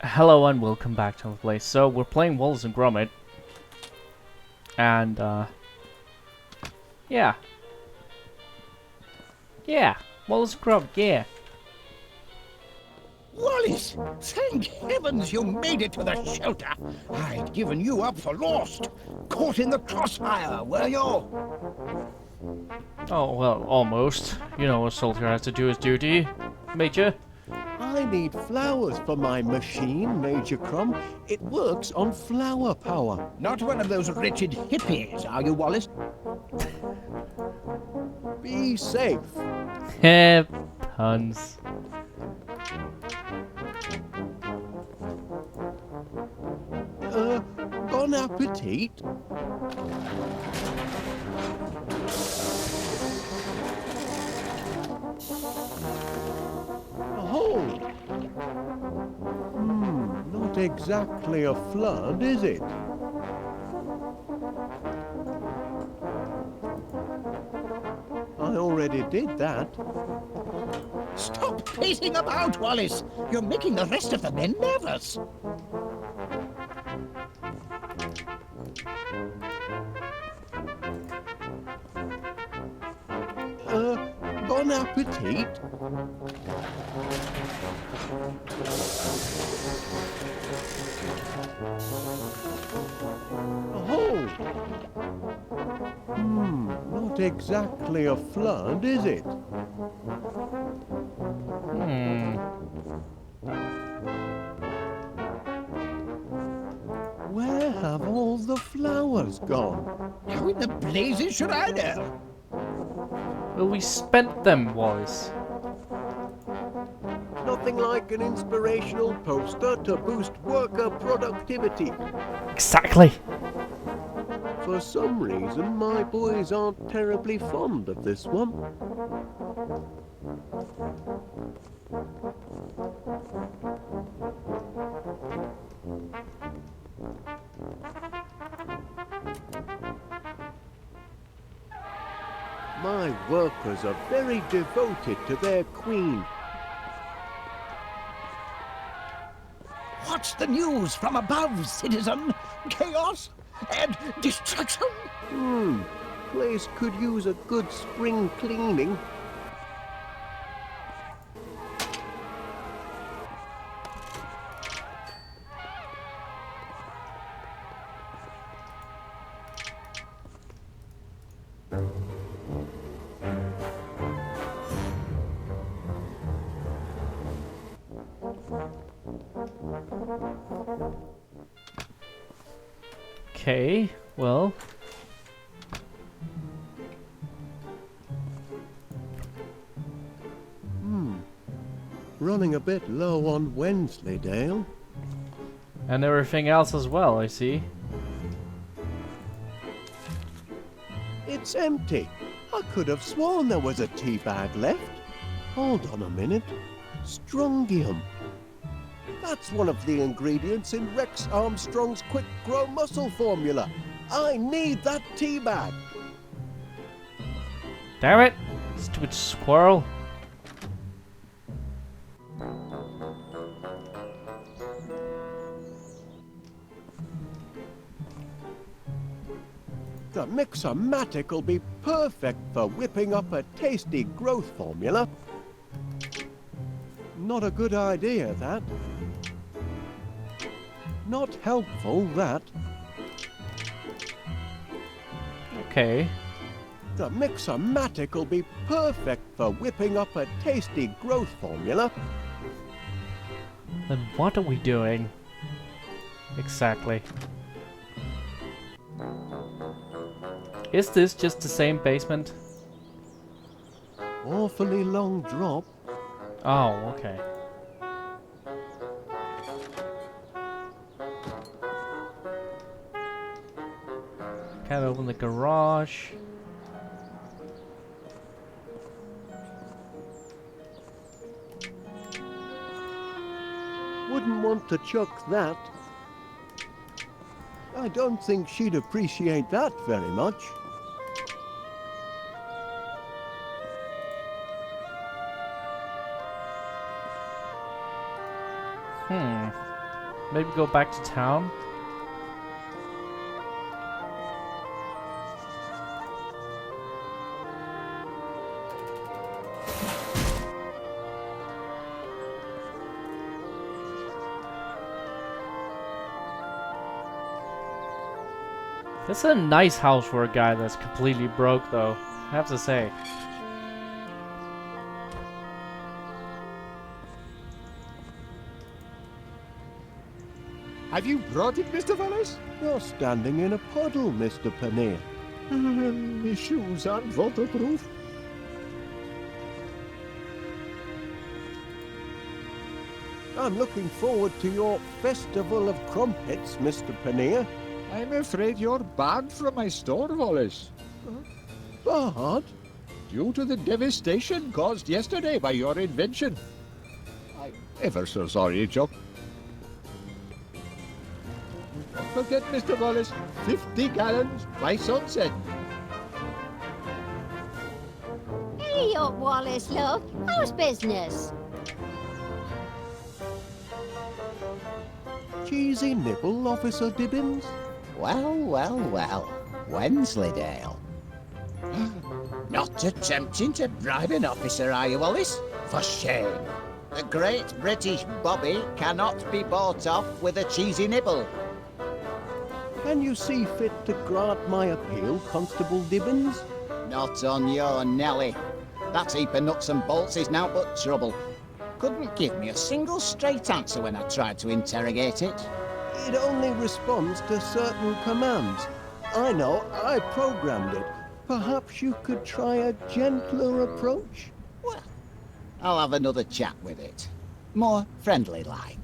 Hello and welcome back to the place. So we're playing Wallace and Gromit, and yeah, Wallace and Gromit, yeah. Wallace! Thank heavens you made it to the shelter! I'd given you up for lost. Caught in the crossfire, were you? Oh well, almost. You know, a soldier has to do his duty, Major. I need flowers for my machine, Major Crumb. It works on flower power. Not one of those wretched hippies, are you, Wallace? Be safe. Heh, puns. Bon appetit. Oh. Not exactly a flood, is it? I already did that. Stop pacing about, Wallace! You're making the rest of the men nervous. Bon appetit. Oh. Not exactly a flood, is it? Where have all the flowers gone? How in the blazes should I know? Well, we spent them, Wallace. Nothing like an inspirational poster to boost worker productivity. Exactly. For some reason, my boys aren't terribly fond of this one. My workers are very devoted to their queen. What's the news from above, citizen? Chaos and destruction? Place could use a good spring cleaning. Okay, well. Running a bit low on Wensleydale. And everything else as well, I see. It's empty. I could have sworn there was a tea bag left. Hold on a minute. Strongium. That's one of the ingredients in Rex Armstrong's Quick Grow Muscle formula. I need that tea bag. Damn it! Stupid squirrel. The Mixomatic will be perfect for whipping up a tasty growth formula. Not a good idea, that. Not helpful, that. Okay. The Mixomatic will be perfect for whipping up a tasty growth formula. Then what are we doing? Exactly. Is this just the same basement? Awfully long drop. Oh, okay. Can't open the garage. Wouldn't want to chuck that. I don't think she'd appreciate that very much. Maybe go back to town? This is a nice house for a guy that's completely broke, though, I have to say. Have you brought it, Mr. Wallace? You're standing in a puddle, Mr. Paneer. My shoes aren't waterproof. I'm looking forward to your festival of crumpets, Mr. Paneer. I'm afraid you're barred from my store, Wallace. Barred? Due to the devastation caused yesterday by your invention. I'm ever so sorry, Jock. Don't forget, Mr. Wallace, 50 gallons by sunset. Hey up, Wallace, look. How's business? Cheesy nibble, Officer Dibbins? Well, well, well. Wensleydale. Not attempting to bribe an officer, are you, Wallace? For shame. The great British Bobby cannot be bought off with a cheesy nibble. Can you see fit to grant my appeal, Constable Dibbins? Not on your Nelly. That heap of nuts and bolts is now but trouble. Couldn't give me a single straight answer when I tried to interrogate it. It only responds to certain commands. I know, I programmed it. Perhaps you could try a gentler approach? Well, I'll have another chat with it. More friendly-like.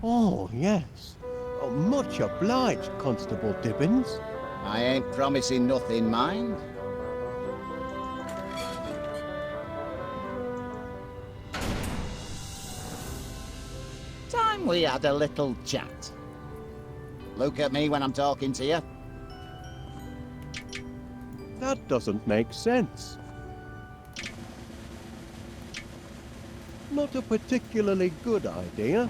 Oh, yes. Oh, much obliged, Constable Dibbins. I ain't promising nothing, mind. Time we had a little chat. Look at me when I'm talking to you. That doesn't make sense. Not a particularly good idea.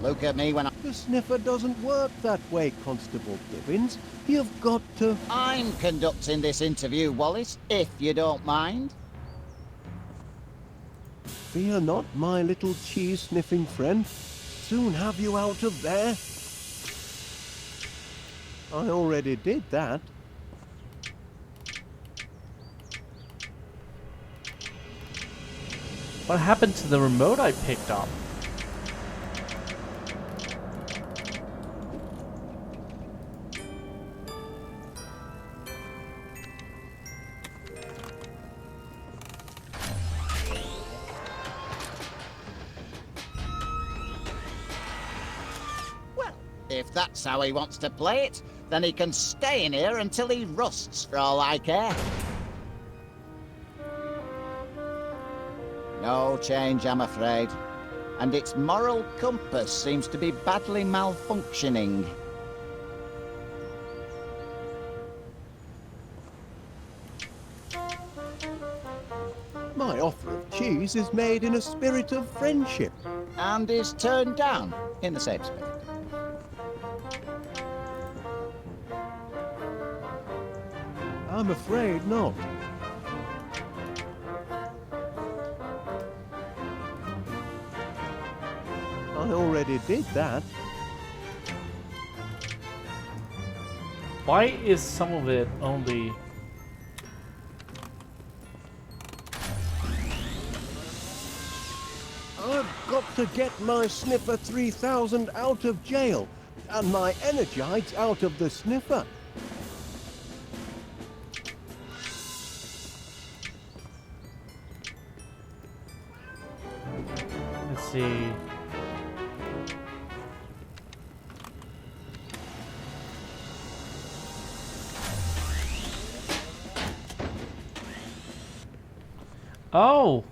Look at me when The sniffer doesn't work that way, Constable Dibbins. You've got to... I'm conducting this interview, Wallace, if you don't mind. Fear not, my little cheese-sniffing friend. Soon have you out of there. I already did that. What happened to the remote I picked up? If that's how he wants to play it, then he can stay in here until he rusts, for all I care. No change, I'm afraid. And its moral compass seems to be badly malfunctioning. My offer of cheese is made in a spirit of friendship. And is turned down in the same spirit. I'm afraid not. I already did that. Why is some of it only... I've got to get my Sniffer 3000 out of jail, and my Energites out of the Sniffer. Let's see... Oh!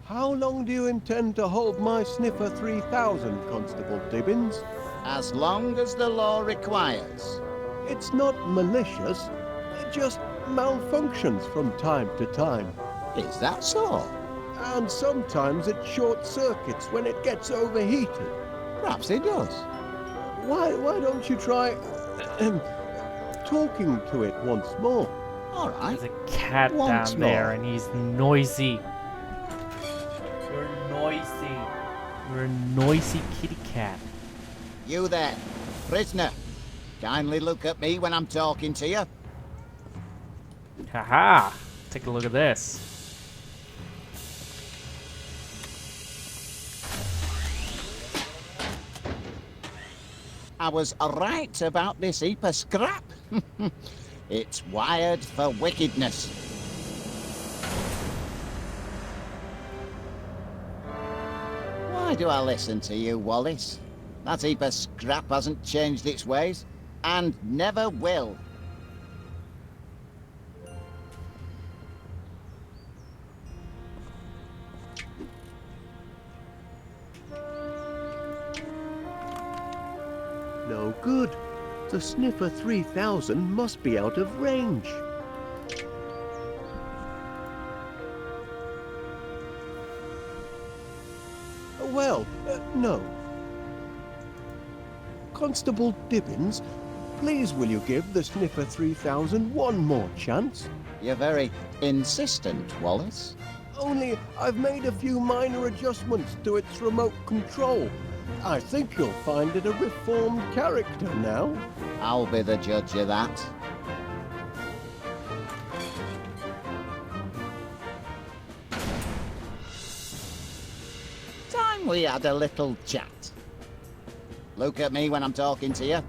How long do you intend to hold my Sniffer 3000, Constable Dibbins? As long as the law requires. It's not malicious, it just malfunctions from time to time. Is that so? And sometimes it short circuits when it gets overheated. Perhaps it does. Why don't you try talking to it once more? All right. There's a cat Once down there more. and he's noisy. You're noisy. You're a noisy kitty cat. You there, prisoner. Kindly look at me when I'm talking to you. Haha! Take a look at this. I was right about this heap of scrap. It's wired for wickedness. Why do I listen to you, Wallace? That heap of scrap hasn't changed its ways, and never will. No good. The Sniffer 3000 must be out of range. Well, no. Constable Dibbins, please will you give the Sniffer 3000 one more chance? You're very insistent, Wallace. Only I've made a few minor adjustments to its remote control. I think you'll find it a reformed character now. I'll be the judge of that. Time we had a little chat. Look at me when I'm talking to you.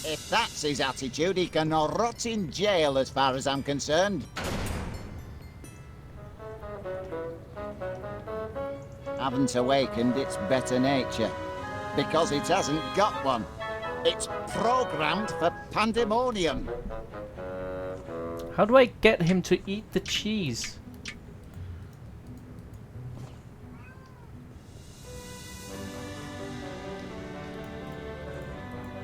If that's his attitude, he can rot in jail as far as I'm concerned. Haven't awakened its better nature, because it hasn't got one. It's programmed for pandemonium. How do I get him to eat the cheese?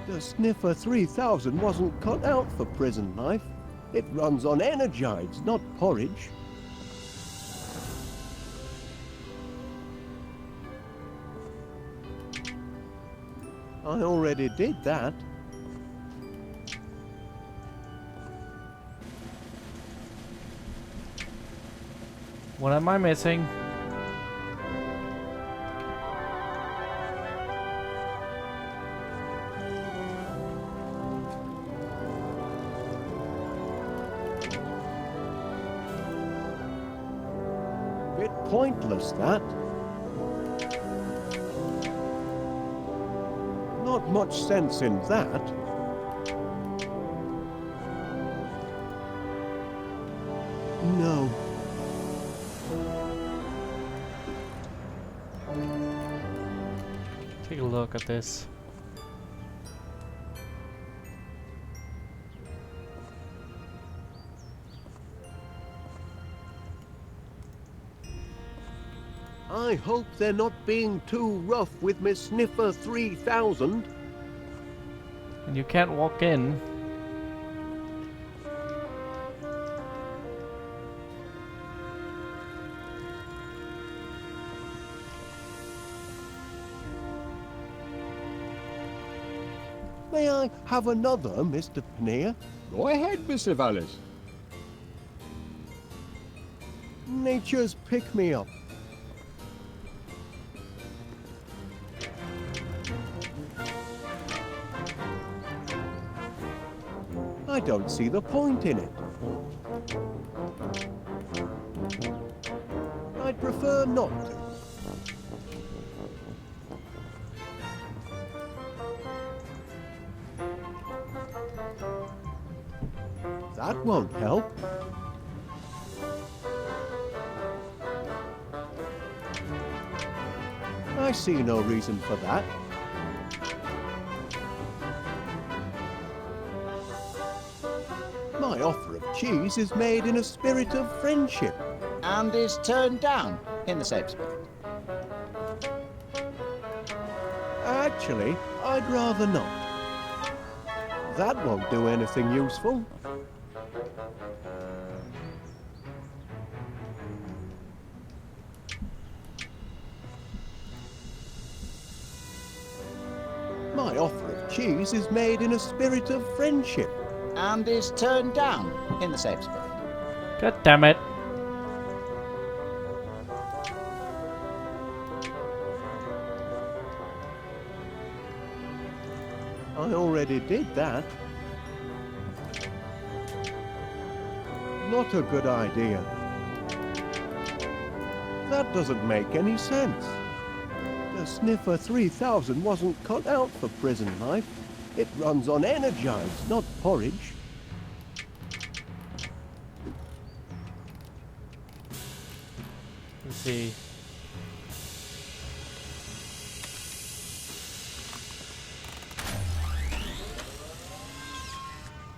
The Sniffer 3000 wasn't cut out for prison life. It runs on energides, not porridge. I already did that. What am I missing? Bit pointless, that. Not much sense in that. No. Take a look at this. I hope they're not being too rough with Miss Sniffer 3000. And you can't walk in. May I have another, Mr. Paneer? Go ahead, Mr. Wallace. Nature's pick-me-up. I don't see the point in it. I'd prefer not to. That won't help. I see no reason for that. My offer of cheese is made in a spirit of friendship. and is turned down in the same spirit. Actually, I'd rather not. That won't do anything useful. My offer of cheese is made in a spirit of friendship. And is turned down in the same spirit. God damn it. I already did that. Not a good idea. That doesn't make any sense. The Sniffer 3000 wasn't cut out for prison life. It runs on energized, not porridge. Let's see.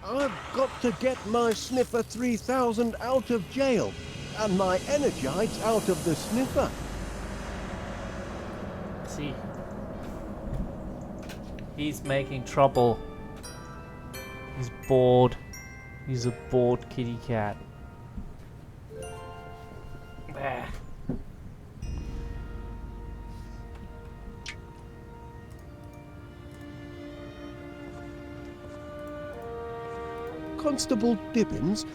I've got to get my Sniffer 3000 out of jail, and my energites out of the Sniffer. Let's see. He's making trouble. He's bored. He's a bored kitty cat. Ah. Constable Dibbins,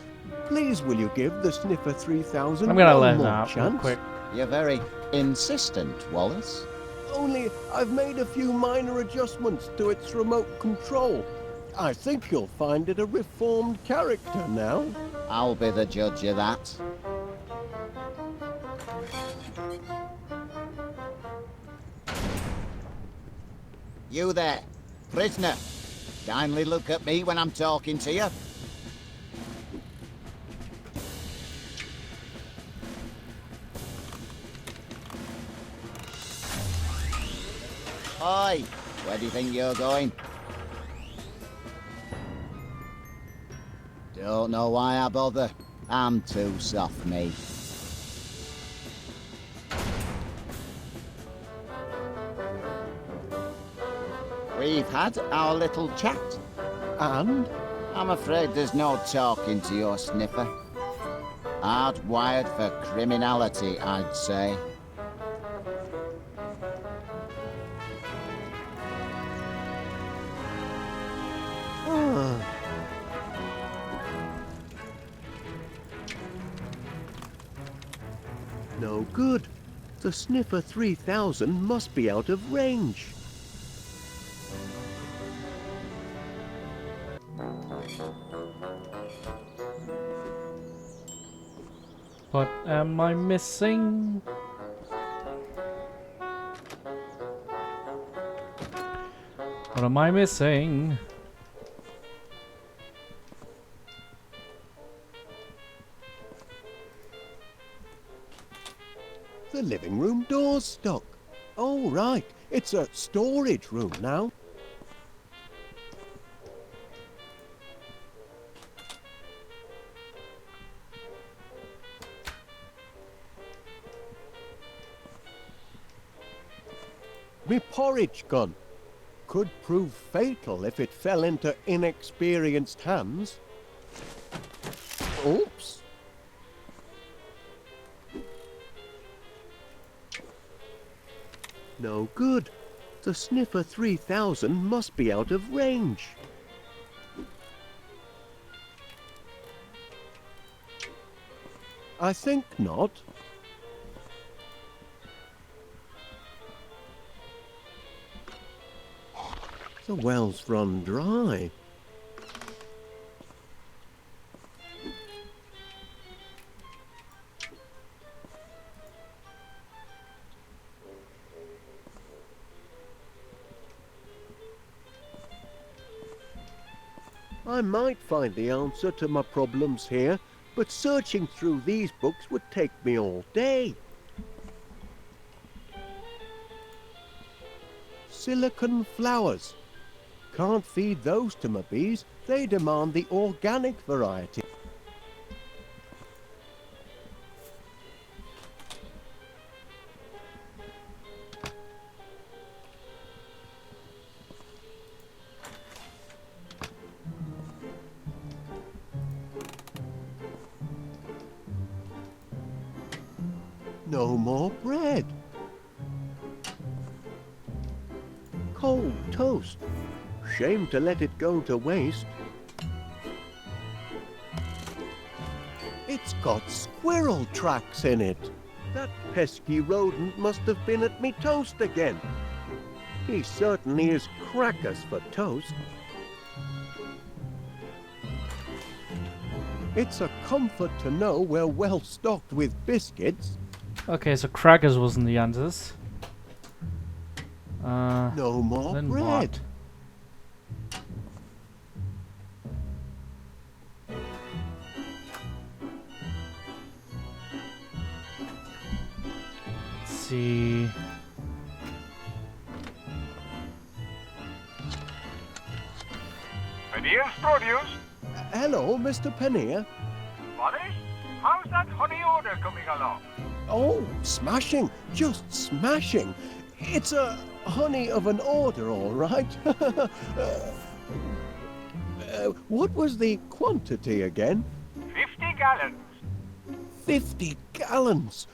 please will you give the Sniffer 3000 I'm gonna one let him more out real chance? quick. You're very insistent, Wallace. Only I've made a few minor adjustments to its remote control. I think you'll find it a reformed character now. I'll be the judge of that. You there, prisoner. Kindly look at me when I'm talking to you. Oi, where do you think you're going? Don't know why I bother. I'm too soft, me. We've had our little chat. And I'm afraid there's no talking to your sniffer. Hardwired for criminality, I'd say. no good. The Sniffer 3000 must be out of range. What am I missing? What am I missing? The living room door's stuck. Oh, right. It's a storage room now. Me porridge gun. Could prove fatal if it fell into inexperienced hands. Oops. No good. The Sniffer 3000 must be out of range. I think not. The well's run dry. I might find the answer to my problems here, but searching through these books would take me all day. Silicon flowers. Can't feed those to my bees. They demand the organic variety. No more bread. Cold toast. Shame to let it go to waste. It's got squirrel tracks in it. That pesky rodent must have been at me toast again. He certainly is crackers for toast. It's a comfort to know we're well stocked with biscuits. Okay, so crackers wasn't the answers. No more Then bread. what? Let's see. Paneer's produce? Hello, Mr. Paneer. Wallace? How's that honey order coming along? Oh, smashing. Just smashing. It's a honey of an order, all right. What was the quantity again? 50 gallons. 50 gallons.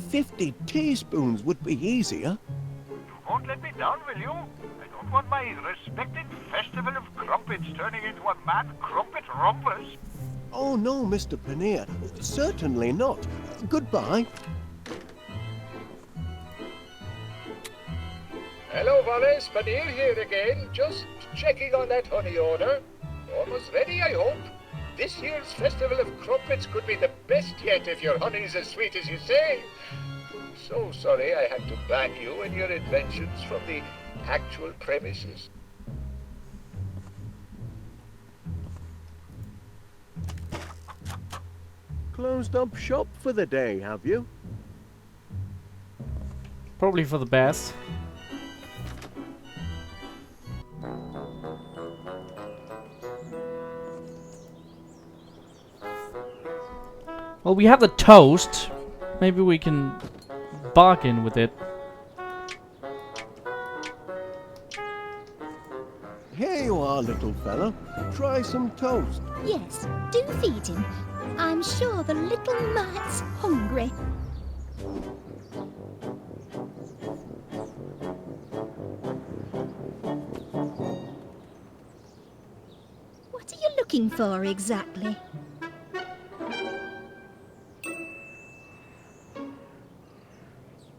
50 teaspoons would be easier. You won't let me down, will you? I don't want my respected festival of crumpets turning into a mad crumpet rumpus. Oh, no, Mr. Paneer. Certainly not. Goodbye. Hello, Wallace. Paneer here again. Just checking on that honey order. Almost ready, I hope. This year's Festival of Crumpets could be the best yet if your honey's as sweet as you say. So sorry I had to ban you and your inventions from the actual premises. Closed up shop for the day, have you? Probably for the best. Well, we have the toast. Maybe we can bargain with it. Here you are, little fella. Try some toast. Yes, do feed him. I'm sure the little mite's hungry. What are you looking for exactly?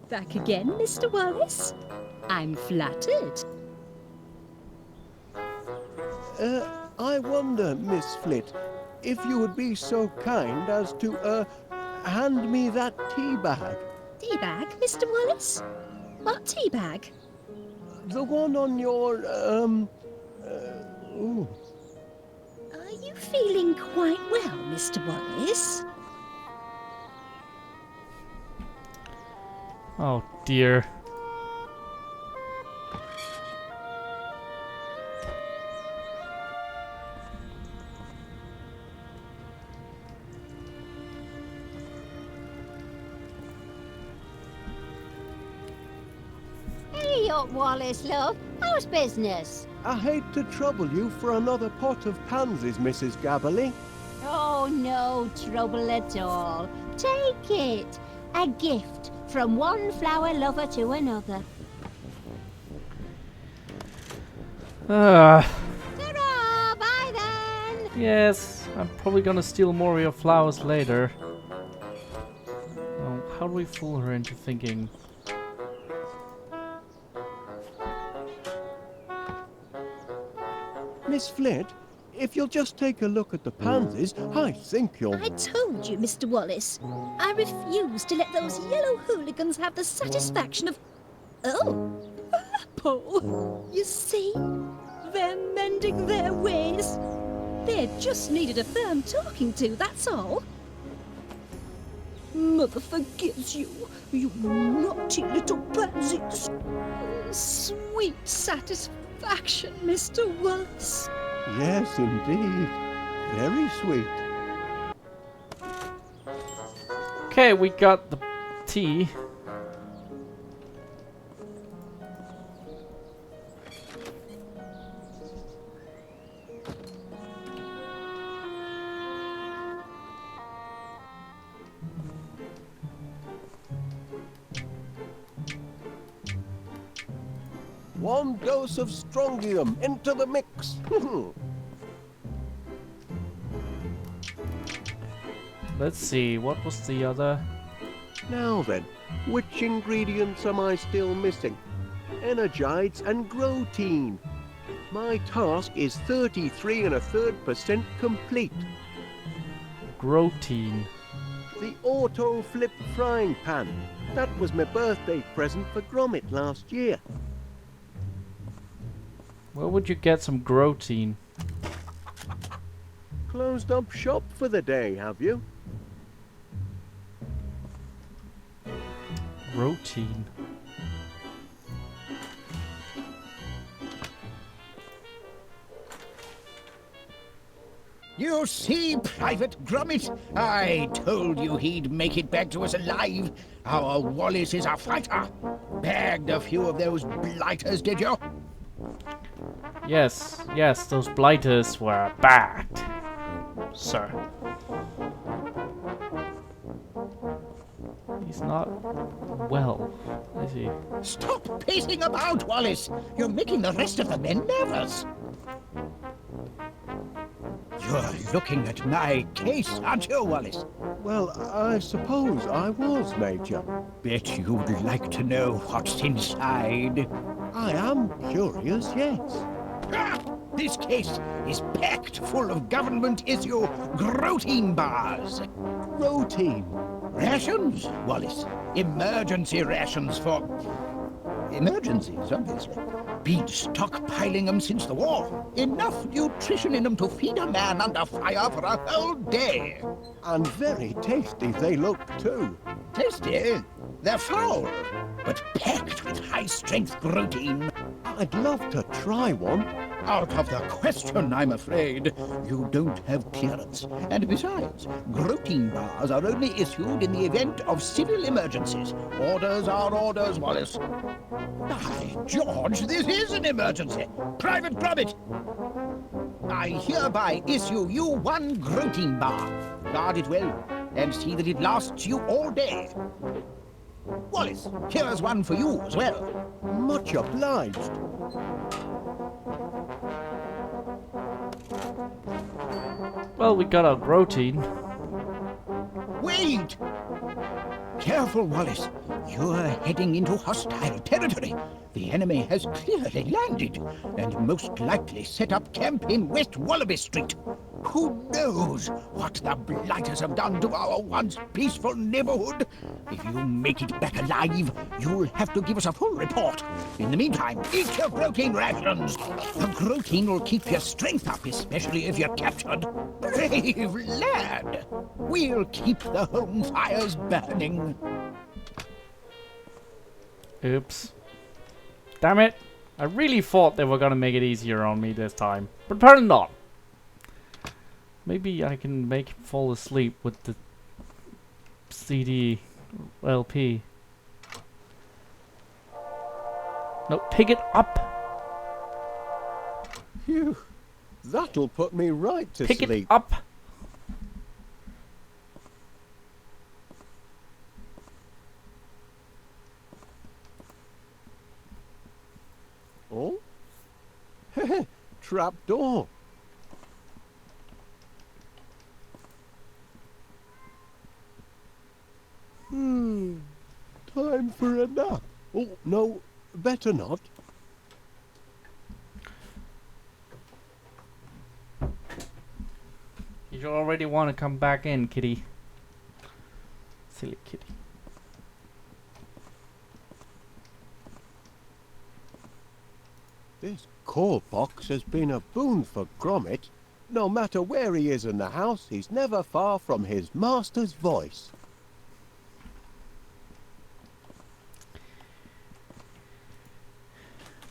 Back again, Mr. Wallace? I'm flattered. I wonder, Miss Flit, if you would be so kind as to, hand me that tea bag. Tea bag, Mr. Wallace? What tea bag? The one on your, ooh. Are you feeling quite well, Mr. Wallace? Oh dear. Hey up, Wallace, love. How's business? I hate to trouble you for another pot of pansies, Mrs. Gabberly. Oh, no trouble at all. Take it. A gift from one flower lover to another. Ta-ra! Bye then! Yes, I'm probably gonna steal more of your flowers later. Oh, how do we fool her into thinking? Miss Flit, if you'll just take a look at the pansies, I think you'll... I told you, Mr. Wallace. I refuse to let those yellow hooligans have the satisfaction of... Oh, apple. You see? They're mending their ways. They just needed a firm talking to, that's all. Mother forgives you, you naughty little pansies. Sweet satisfaction, Mr. Wallace. Yes, indeed. Very sweet. Okay, we got the tea. One dose of strongium into the mix. Let's see, what was the other? Now then, which ingredients am I still missing? Energites and Grotein. My task is 33 1/3% complete. Grotein. The auto flip frying pan. That was my birthday present for Gromit last year. Where would you get some Grotein? Closed up shop for the day, have you? Grotein. You see, Private Gromit, I told you he'd make it back to us alive. Our Wallace is a fighter. Bagged a few of those blighters, did you? Yes, yes, those blighters were bagged, sir. He's not well, is he? Stop pacing about, Wallace. You're making the rest of the men nervous. You're looking at my case, aren't you, Wallace? Well, I suppose I was, Major. Bet you'd like to know what's inside. I am curious, yes. Ah, this case is packed full of government-issue Grotein bars. Grotein. Rations, Wallace. Emergency rations for... emergencies, obviously. Been stockpiling them since the war. Enough nutrition in them to feed a man under fire for a whole day. And very tasty they look, too. Tasty? They're foul, but packed with high-strength Grotein. I'd love to try one. Out of the question, I'm afraid. You don't have clearance. And besides, Grotein bars are only issued in the event of civil emergencies. Orders are orders, Wallace. By George, this is an emergency. Private Gromit, I hereby issue you one Grotein bar. Guard it well, and see that it lasts you all day. Wallace, here's one for you as well. Much obliged. Well, we got our Grotein. Wait! Careful, Wallace. You're heading into hostile territory. The enemy has clearly landed, and most likely set up camp in West Wallaby Street. Who knows what the Blighters have done to our once peaceful neighborhood? If you make it back alive, you'll have to give us a full report. In the meantime, eat your Grotein rations. The Grotein will keep your strength up, especially if you're captured. Brave lad! We'll keep the home fires burning. Oops. Damn it. I really thought they were gonna make it easier on me this time. But apparently not. Maybe I can make him fall asleep with the CD LP. No, pick it up. Phew. That'll put me right to Pick sleep. it up. Oh? Trap door. Time for a nap. Oh, no, better not. You already want to come back in, kitty. Silly kitty. This call box has been a boon for Gromit. No matter where he is in the house, he's never far from his master's voice.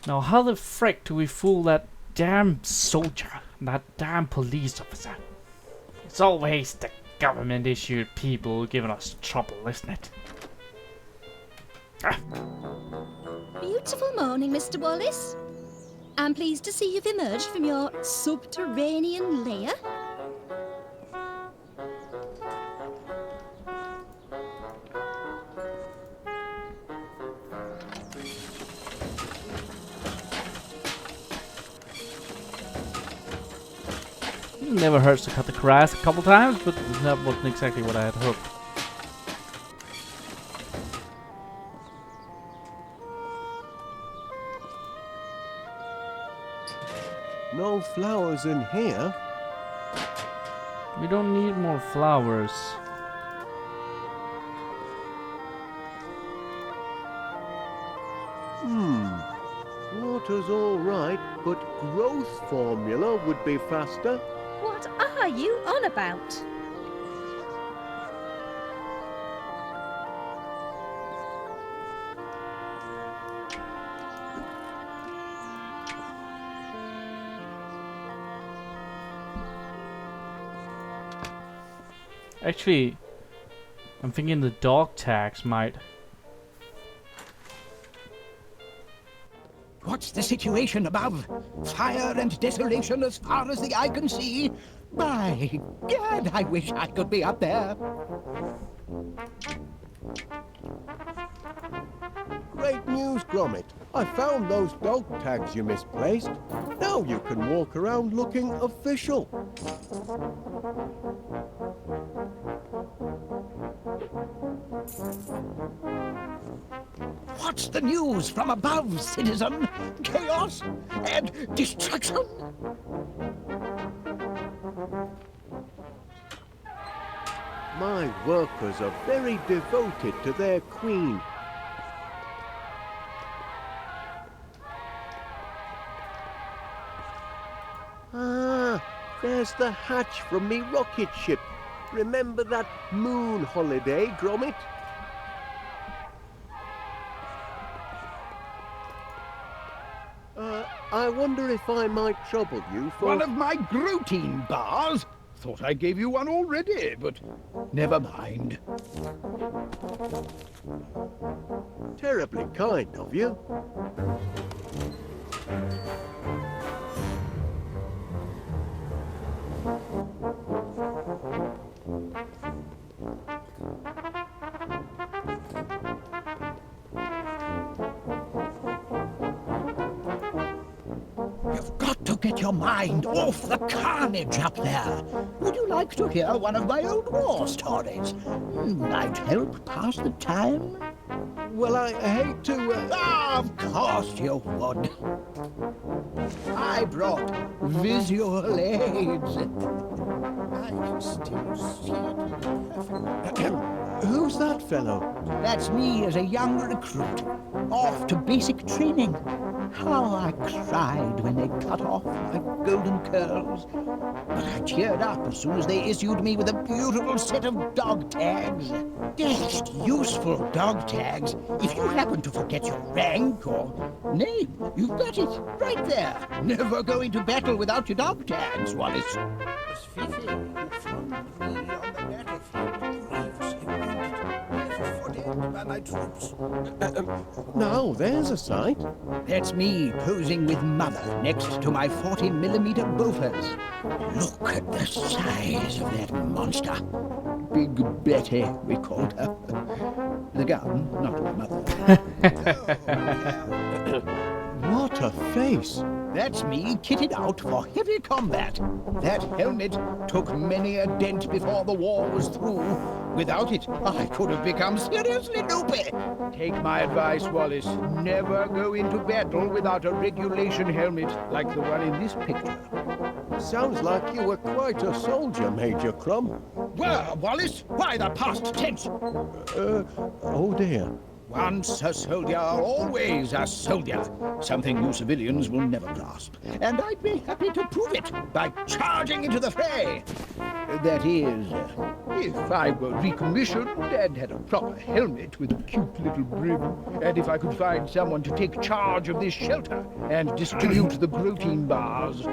Now how the frick do we fool that damn soldier and that damn police officer? It's always the government-issued people giving us trouble, isn't it? Ah. Beautiful morning, Mr. Wallace. I'm pleased to see you've emerged from your subterranean lair. never hurts to cut the grass a couple times, but that wasn't exactly what I had hoped. No flowers in here. We don't need more flowers. Water's all right, but growth formula would be faster. What are you on about? Actually, I'm thinking the dog tags might. What's the situation above? Fire and desolation as far as the eye can see? My God, I wish I could be up there. Great news, Gromit. I found those dog tags you misplaced. Now you can walk around looking official. What's the news from above, citizen? Chaos and destruction? My workers are very devoted to their queen. Ah, there's the hatch from me rocket ship. Remember that moon holiday, Gromit? I wonder if I might trouble you for... One of my Grotein bars? Thought I gave you one already, but never mind. Terribly kind of you. You've got to get your mind off the carnage up there. Would you like to hear one of my old war stories? Might help pass the time. Well, I hate to... Of course you would. I brought visual aids. I can still see it. Who's that fellow? That's me as a young recruit, off to basic training. How I cried when they cut off my golden curls. But I cheered up as soon as they issued me with a beautiful set of dog tags. Dashed useful dog tags. If you happen to forget your rank or name, you've got it right there. Never go into battle without your dog tags, Wallace. As Fifi, who found me on the battlefield, grievously wounded, left for dead by my troops. Now, there's a sight. That's me posing with Mother next to my 40mm Bofors. Look at the size of that monster. Big Betty, we called her. The gun, not my mother. What a face. That's me kitted out for heavy combat. That helmet took many a dent before the war was through. Without it, I could have become seriously loopy. Take my advice, Wallace. Never go into battle without a regulation helmet like the one in this picture. Sounds like you were quite a soldier, Major Crumb. Well, Wallace, why the past tense? Oh dear. Once a soldier, always a soldier. Something you civilians will never grasp. And I'd be happy to prove it by charging into the fray. That is, if I were recommissioned and had a proper helmet with a cute little brim, and if I could find someone to take charge of this shelter and distribute the Grotein bars.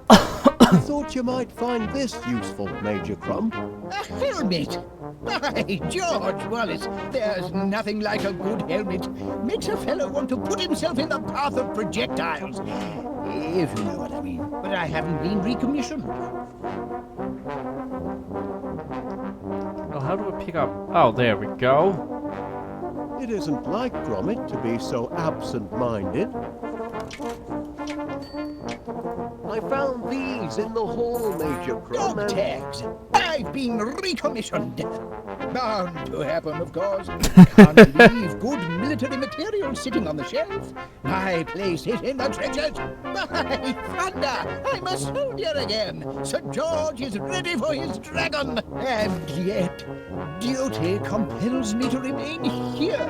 I thought you might find this useful, Major Crumb. A helmet? By George, Wallace, there's nothing like a good helmet. Makes a fellow want to put himself in the path of projectiles. If you know what I mean. But I haven't been recommissioned. Well, how do I pick up? Oh, there we go. It isn't like Gromit to be so absent-minded. I found these in the hall, Major Crum. Dog tags! I've been recommissioned. Bound to happen, of course. Can't leave good military material sitting on the shelf. I place it in the trenches. By thunder, I'm a soldier again. Sir George is ready for his dragon. And yet, duty compels me to remain here.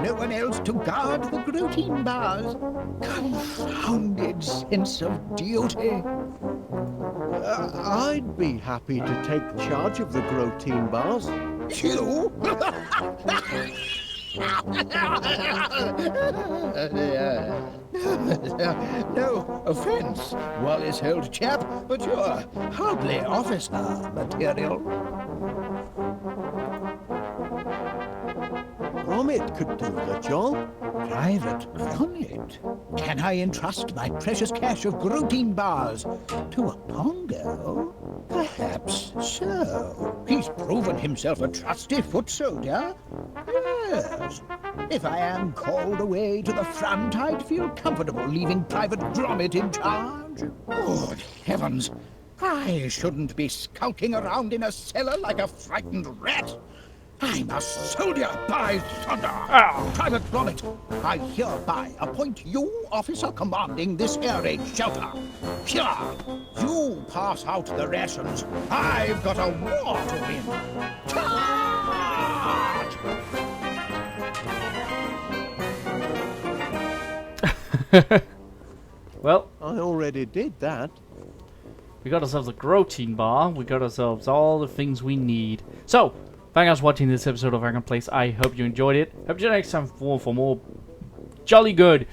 No one else to guard the Grotein bars. Confounded sense of duty. I'd be happy to take charge of the Grotein bars. You? No offense, Wallace old chap, but you're hardly officer material. Gromit could do the job. Private Gromit? Can I entrust my precious cache of Grotein bars to a Pongo? Perhaps so. He's proven himself a trusty foot soldier. Yes. If I am called away to the front, I'd feel comfortable leaving Private Gromit in charge. Good heavens! I shouldn't be skulking around in a cellar like a frightened rat. I'm a soldier, by thunder! Private Gromit, I hereby appoint you officer commanding this air raid shelter. Here, you pass out the rations. I've got a war to win. Charge! Well, I already did that. we got ourselves a Grotein bar. We got ourselves all the things we need. So, thank you guys for watching this episode of Dragon Place. I hope you enjoyed it. Hope you next time for more jolly good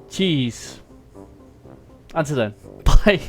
cheese. Until then, bye.